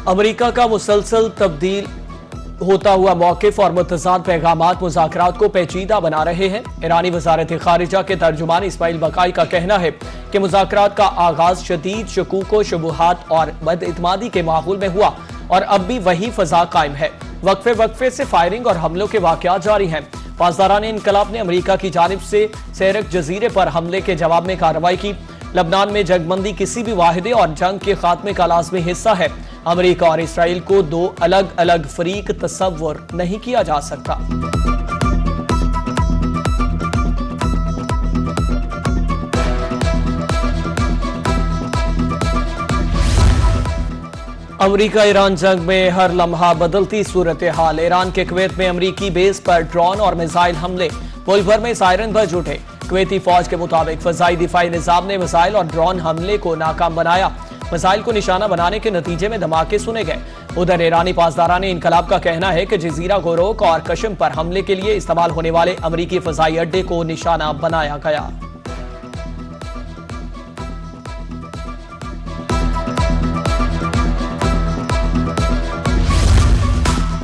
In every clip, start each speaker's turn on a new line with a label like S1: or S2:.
S1: America का मुसलसल तब्दील होता हुआ मौक़िफ़ और मुतज़ाद पैगामात मुज़ाकरात को पेचीदा बना रहे हैं। ईरानी वज़ारत ख़ारिजा के तर्जुमान इस्माइल बक़ाई का कहना है कि मुज़ाकरात का आगाज़ शदीद शकूक व शुबहात और बदइत्मादी के माहौल में हुआ और अब भी वही फ़ज़ा कायम है। वक्फे वक्फे से फायरिंग और हमलों के वाक़यात जारी हैं। पासदारान इनकलाब ने अमेरिका की जानिब से सेरक जजीरे पर हमले के जवाब में कार्रवाई की। लबनान में जंगबंदी किसी भी वाहिदे और जंग के खात्मे का लाज़मी हिस्सा है। अमेरिका और इसराइल को दो अलग अलग फरीक तस्वुर नहीं किया जा सकता। अमेरिका ईरान जंग में हर लम्हा बदलती सूरत हाल। ईरान के कुवैत में अमेरिकी बेस पर ड्रोन और मिसाइल हमले, मुल्क भर में सायरन बज उठे। कुवैती फौज के मुताबिक फजाई दिफाई निजाम ने मिसाइल और ड्रोन हमले को नाकाम बनाया। मिसाइल को निशाना बनाने के नतीजे में धमाके सुने गए। उधर ईरानी पासदारान इनकलाब का कहना है कि जजीरा गोरोक और कशम पर हमले के लिए इस्तेमाल होने वाले अमेरिकी फजाई अड्डे को निशाना बनाया गया।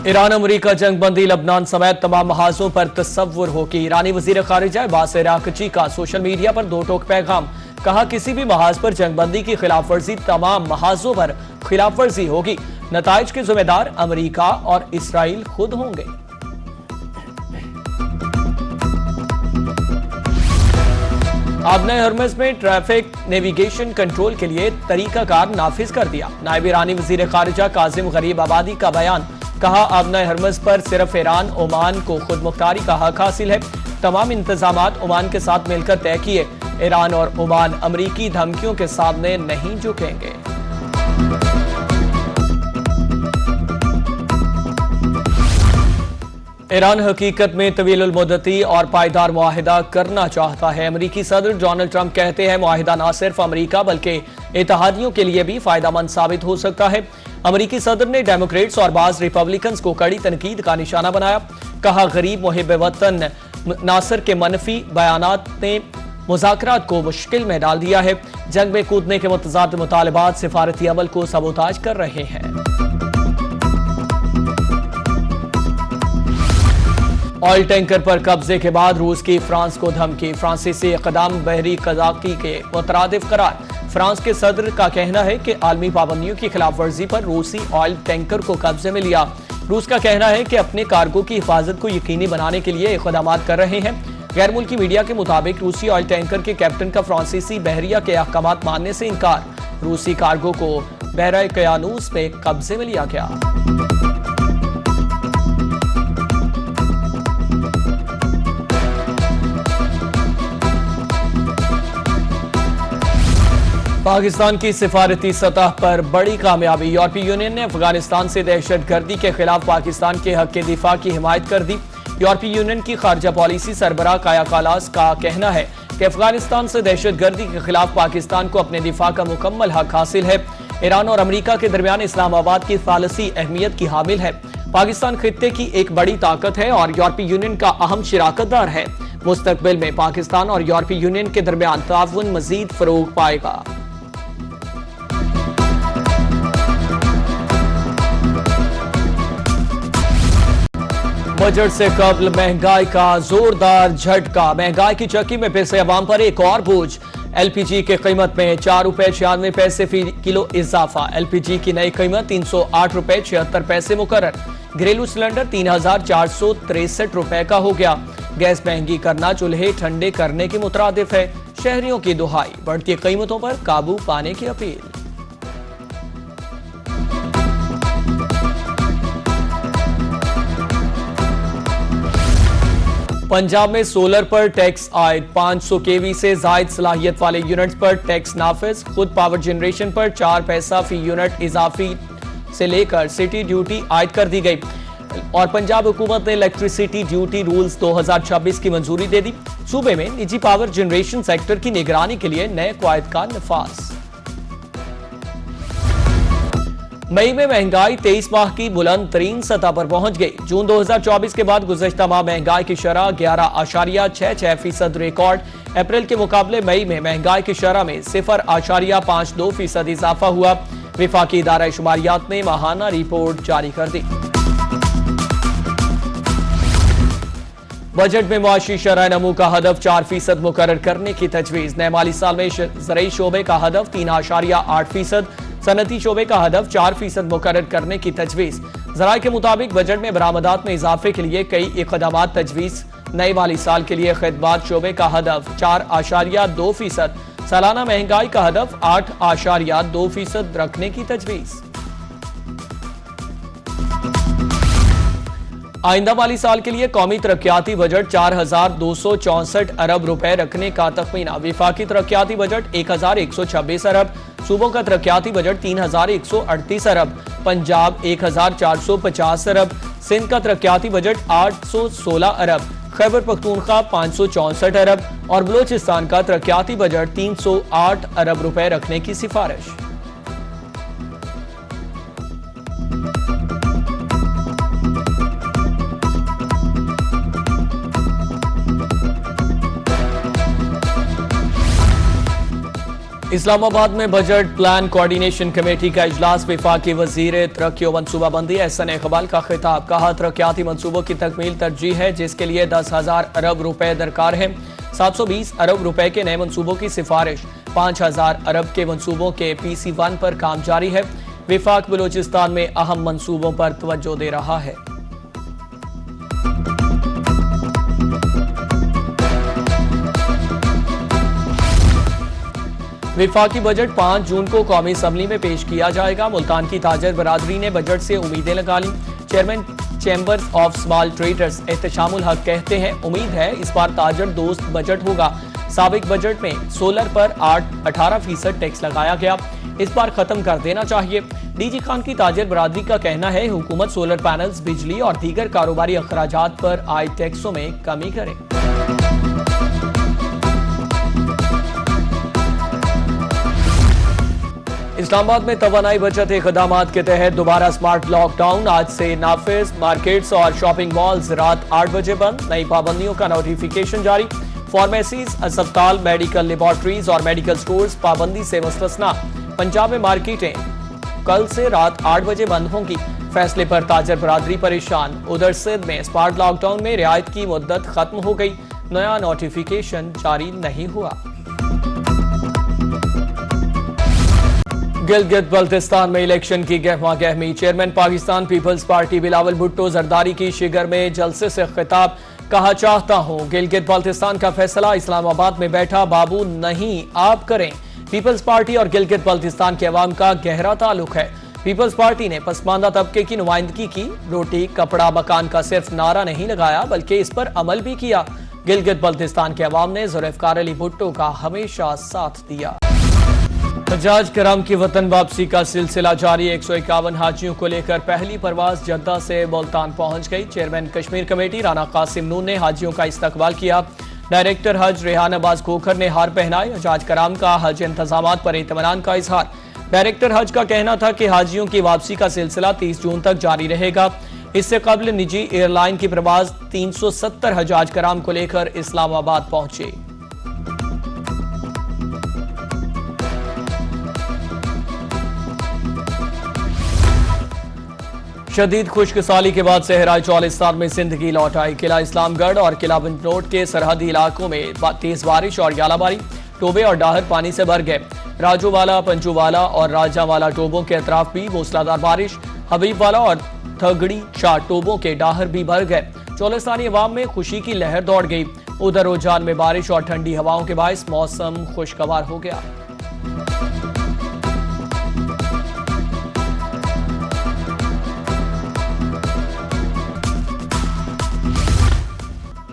S1: ईरान अमेरिका जंगबंदी लबनान समेत तमाम महाजों पर तस्वुर होगी। ईरानी वजीर खारिजा अब्बास अरागची का सोशल मीडिया पर दो टोक पैगाम। कहा, किसी भी महाज पर जंगबंदी की खिलाफ वर्जी तमाम महाजों पर खिलाफ वर्जी होगी। नताइज के जिम्मेदार अमेरिका और इसराइल खुद होंगे। आबना हरमज में ट्रैफिक नेविगेशन कंट्रोल के लिए तरीकाकार नाफिज कर दिया। नायब ईरानी वजीर खारिजा काजिम गरीब आबादी का बयान। कहा, आबना हरमज पर सिर्फ ईरान ओमान को खुद मुख्तारी का हक हासिल है। तमाम इंतजामात ओमान के साथ मिलकर तय किए। ईरान और ओमान अमरीकी धमकियों के सामने नहीं झुकेंगे। ईरान हकीकत में तवील मुद्दती और पायदार मुआहिदा करना चाहता है। अमरीकी सदर डोनाल्ड ट्रंप कहते हैं, मुआहिदा न सिर्फ अमरीका बल्कि इत्तेहादियों के लिए भी फायदेमंद साबित हो सकता है। अमरीकी सदर ने डेमोक्रेट्स और बाज रिपब्लिकन्स को कड़ी तनकीद का निशाना बनाया। कहा, गरीब मुहिब वतन नासर के मनफी बयानात ने मुज़ाकरात को मुश्किल में डाल दिया है। जंग में कूदने के मुतज़ाद मुतालबात सिफारती अमल को सबोताज कर रहे हैं। ऑयल टैंकर पर कब्जे के बाद रूस की फ्रांस को धमकी। फ्रांसीसी इक़दाम बहरी क़ज़ाक़ी के मुतरादिफ करार। फ्रांस के सदर का कहना है कि आलमी पाबंदियों की खिलाफ वर्जी पर रूसी ऑयल टैंकर को कब्जे में लिया। रूस का कहना है कि अपने कार्गो की हिफाजत को यकीनी बनाने के लिए इक़दाम कर रहे हैं। गैर मुल्की मीडिया के मुताबिक रूसी ऑयल टैंकर के कैप्टन का फ्रांसीसी बहरिया के अहकामात मानने से इनकार। रूसी कार्गो को बहरा क़यानूस में कब्जे में लिया गया। पाकिस्तान की सिफारती सतह पर बड़ी कामयाबी। यूरोपीय यूनियन ने अफगानिस्तान से दहशतगर्दी के खिलाफ पाकिस्तान के हक के दिफा की हिमायत कर दी। यूरोपीय यूनियन की खारजा पॉलिसी सरबराह काया कालास का कहना है कि अफगानिस्तान से दहशतगर्दी के खिलाफ पाकिस्तान को अपने दिफा का मुकम्मल हक हासिल है। ईरान और अमेरिका के दरमियान इस्लामाबाद की सालसी अहमियत की हामिल है। पाकिस्तान खित्ते की एक बड़ी ताकत है और यूरोपीय यूनियन का अहम शिराकतदार है। मुस्तकबिल में पाकिस्तान और यूरोपीय यूनियन के दरमियान ताउन मजीद फरोग पाएगा। बजट से कबल महंगाई का जोरदार झटका। महंगाई की चक्की में पिसे अवाम पर एक और बोझ। एलपीजी की कीमत में 4 रुपए 96 पैसे फी किलो इजाफा। एलपीजी की नई कीमत 308 रुपए 76 पैसे मुकर्रर। घरेलू सिलेंडर 3463 रुपए का हो गया। गैस महंगी करना चूल्हे ठंडे करने के मुतरादिफ है। शहरियों की दुहाई, बढ़ती कीमतों पर काबू पाने की अपील। पंजाब में सोलर पर टैक्स आयद। 500 केवी से जायद सलाहियत वाले यूनिट्स पर टैक्स नाफिज। खुद पावर जनरेशन पर 4 पैसा फी यूनिट इजाफी से लेकर सिटी ड्यूटी आयद कर दी गई। और पंजाब हुकूमत ने इलेक्ट्रिसिटी ड्यूटी रूल्स 2026 की मंजूरी दे दी। सूबे में निजी पावर जनरेशन सेक्टर की निगरानी के लिए नए कवायद का नफाज। मई में महंगाई 23 माह की बुलंद तरीन सतह पर पहुंच गई। जून 2024 के बाद गुज़श्ता माह महंगाई की शरह 11.66% रिकॉर्ड। अप्रैल के मुकाबले मई में महंगाई की शरह में 0.52% इजाफा हुआ। विफाकी इदारा शुमारियात ने माहाना रिपोर्ट जारी कर दी। बजट में मुआशी शरह नमू का हदफ 4% मुकर्रर करने की तजवीज। नए माली साल में ज़रई शोबे का हदफ 3.8%, सनती शोबे का हदफ 4% मुकर्रर करने की तजवीज। ज़राए के मुताबिक बजट में बरामदात में इजाफे के लिए कई इक़दामात तजवीज। नए माली साल के लिए खिदमात शोबे का हदफ 4.2%, सालाना महंगाई का हदफ 8.2% रखने की तजवीज। आइंदा माली साल के लिए कौमी तरक्याती बजट 4,264 अरब रुपए रखने का तखमीना। विफाकी तरक्याती बजट 1,126 अरब, सूबों का तरक्याती बजट 3,138 अरब, पंजाब 1,450 अरब, सिंध का तरक्याती बजट 816 अरब, खैबर पख्तूनख्वा 564 अरब और बलोचिस्तान का तरक्याती बजट 308 अरब रुपए रखने की सिफारिश। इस्लामाबाद में बजट प्लान कोऑर्डिनेशन कमेटी का इजलास। विफाकी वजीर तरक्की व मनसूबाबंदी एहसन इकबाल का खिताब। कहा, तरक्याती मनसूबों की तकमील तरजीह है, जिसके लिए 10,000 अरब रुपए दरकार है। 720 अरब रुपए के नए मनसूबों की सिफारिश। 5,000 अरब के मनसूबों के PC1 पर काम जारी है। विफाक बलूचिस्तान में अहम मनसूबों पर तवज्जो दे रहा है। विफाकी बजट 5 जून को कौमी असम्बली में पेश किया जाएगा। मुल्तान की ताजर बरादरी ने बजट से उम्मीदें लगा ली। Chairman chamber of small traders Ehteshamul Haq कहते हैं, उम्मीद है इस बार ताजर दोस्त बजट होगा। साबिक बजट में सोलर पर 18% टैक्स लगाया गया, इस बार खत्म कर देना चाहिए। डीजी खान की ताजर बरादरी का कहना है, हुकूमत सोलर पैनल्स, बिजली और दीगर कारोबारी अखराजात पर आए टैक्सों में कमी करे। इस्लामाबाद में तवानाई बचत इक़दामात के तहत दोबारा स्मार्ट लॉकडाउन। आज से नाफिज, मार्केट्स और शॉपिंग मॉल्स रात 8 बजे बंद। नई पाबंदियों का नोटिफिकेशन जारी। फार्मेसीज, अस्पताल, मेडिकल लेबॉर्ट्रीज और मेडिकल स्टोर्स पाबंदी से मुस्तस्ना। पंजाब में मार्केटें कल से रात 8 बजे बंद होंगी। फैसले पर ताजर बरादरी परेशान। उधर सिंध में स्मार्ट लॉकडाउन में रियायत की मुद्दत खत्म हो गई, नया नोटिफिकेशन जारी नहीं हुआ। गिलगित बल्तिस्तान में इलेक्शन की गहमा गहमी। Chairman Pakistan Peoples Party Bilawal Bhutto Zardari की शिगर में जलसे से खिताब। कहा, चाहता हूं गिलगित बल्तिस्तान का फैसला इस्लामाबाद में बैठा बाबू नहीं आप करें। पीपल्स पार्टी और गिलगित बल्तिस्तान के अवाम का गहरा ताल्लुक है। पीपल्स पार्टी ने पसमानदा तबके की नुमाइंदगी की। रोटी कपड़ा मकान का सिर्फ नारा नहीं लगाया, बल्कि इस पर अमल भी किया। गिलगित बल्तिस्तान के अवाम ने जुल्फ़िकार अली भुट्टो का हमेशा साथ दिया। हज्जाज किराम की वतन वापसी का सिलसिला जारी। 151 हाजियों को लेकर पहली परवाज जद्दा से मुल्तान पहुंच गई। चेयरमैन कश्मीर कमेटी राना कासिम नून ने हाजियों का इस्तकबाल किया। डायरेक्टर हज रेहान अब्बास खोखर ने हार पहनाए। हज्जाज किराम का हज इंतजामात पर इत्मीनान का इजहार। डायरेक्टर हज का कहना था कि हाजियों की वापसी का सिलसिला 30 जून तक जारी रहेगा। इससे कबल निजी एयरलाइन की परवाज 370 हज्जाज किराम को लेकर इस्लामाबाद पहुंचे। शदीद खुश्कसाली के बाद सहराई चौलिस्तान में जिंदगी लौट आई। किला इस्लामगढ़ और किला बिंजनोट के सरहदी इलाकों में तेज बारिश और यालाबारी। टोबे और डाहर पानी से भर गए। राजोवाला, पंजूवाला और राजावाला टोबों के अतराफ भी मूसलाधार बारिश। हबीबवाला और थगड़ी शाह टोबों के डाहर भी भर गए। चौलिस्तानी अवाम में खुशी की लहर दौड़ गई। उधर रुझान में बारिश और ठंडी हवाओं के बायस मौसम खुशगवार हो गया।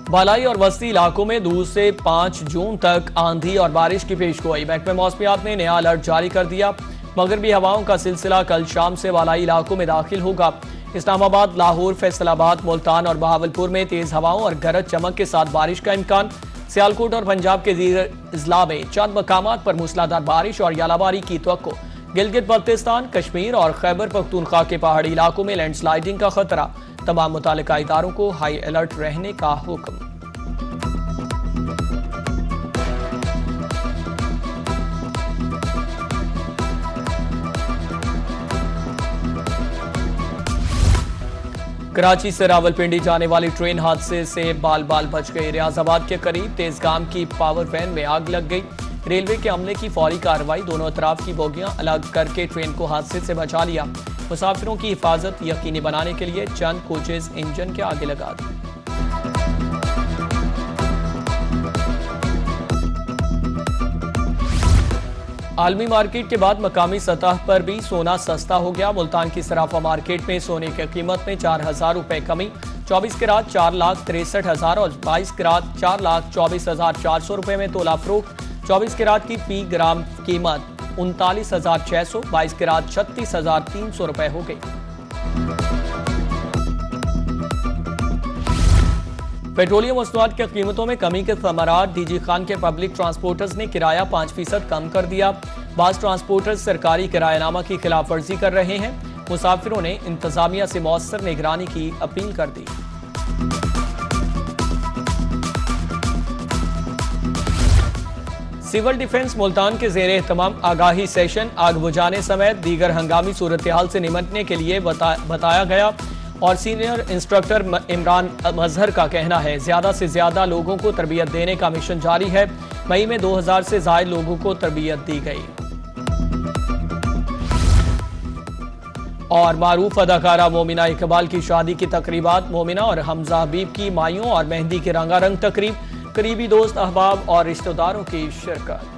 S1: बालाई और वस्ती इलाकों में 2 से 5 जून तक आंधी और बारिश की पेशगोई। महकमे मौसमियात ने नया अलर्ट जारी कर दिया। मगरबी हवाओं का सिलसिला कल शाम से बालाई इलाकों में दाखिल होगा। इस्लामाबाद, लाहौर, फैसलाबाद, मुल्तान और बहावलपुर में तेज हवाओं और गरज चमक के साथ बारिश का इम्कान। सियालकोट और पंजाब के दीगर अजला में चंद मकामात पर मूसलाधार बारिश और यालाबारी की तवक्को। गिलगित बल्तिस्तान, कश्मीर और खैबर पख्तूनख्वा के पहाड़ी इलाकों में लैंडस्लाइडिंग का खतरा। तमाम मुतालिका इदारों को हाई अलर्ट रहने का हुक्म। कराची से रावलपिंडी जाने वाली ट्रेन हादसे से बाल बाल बच गई। रियाजाबाद के करीब तेजगाम की पावर वैन में आग लग गई। रेलवे के अमले की फौरी कार्रवाई, दोनों अतराफ की बोगियां अलग करके ट्रेन को हादसे से बचा लिया। मुसाफिरों की हिफाजत यकीनी बनाने के लिए चंद कोचेज इंजन के आगे लगा दी। आलमी मार्केट के बाद मकामी सतह पर भी सोना सस्ता हो गया। मुल्तान की सराफा मार्केट में सोने की कीमत में 4,000 रुपए कमी। 24 कैरात 4,63,000 और 22 कैरात 4,24,400 रुपए में तोला फरोख्त। 24 कैरात की फी ग्राम कीमत 39,600, 22 कैरात 36,300 रुपए हो गई। पेट्रोलियम मसनूआत की कीमतों में कमी के समारात, डीजी खान के पब्लिक ट्रांसपोर्टर्स ने किराया 5% कम कर दिया। बास ट्रांसपोर्टर्स सरकारी किरायानामा की खिलाफ वर्जी कर रहे हैं। मुसाफिरों ने इंतजामिया से मौसर निगरानी की अपील कर दी। सिविल डिफेंस मुल्तान के जेर एहतमाम आगाही सेशन, आग बुझाने समेत दीगर हंगामी सूरत हाल से निपटने के लिए बताया गया। और सीनियर इंस्ट्रक्टर इमरान मजहर का कहना है, ज्यादा से ज्यादा लोगों को तरबियत देने का मिशन जारी है। मई में 2000 से ज्यादा लोगों को तरबियत दी गई। और मारूफ अदाकारा मोमिना इकबाल की शादी की तकरीबात, मोमिना और हमजा हबीब की माइयों और मेहंदी की रंगारंग तकरीब, करीबी दोस्त, अहबाब और रिश्तेदारों की शिरकत।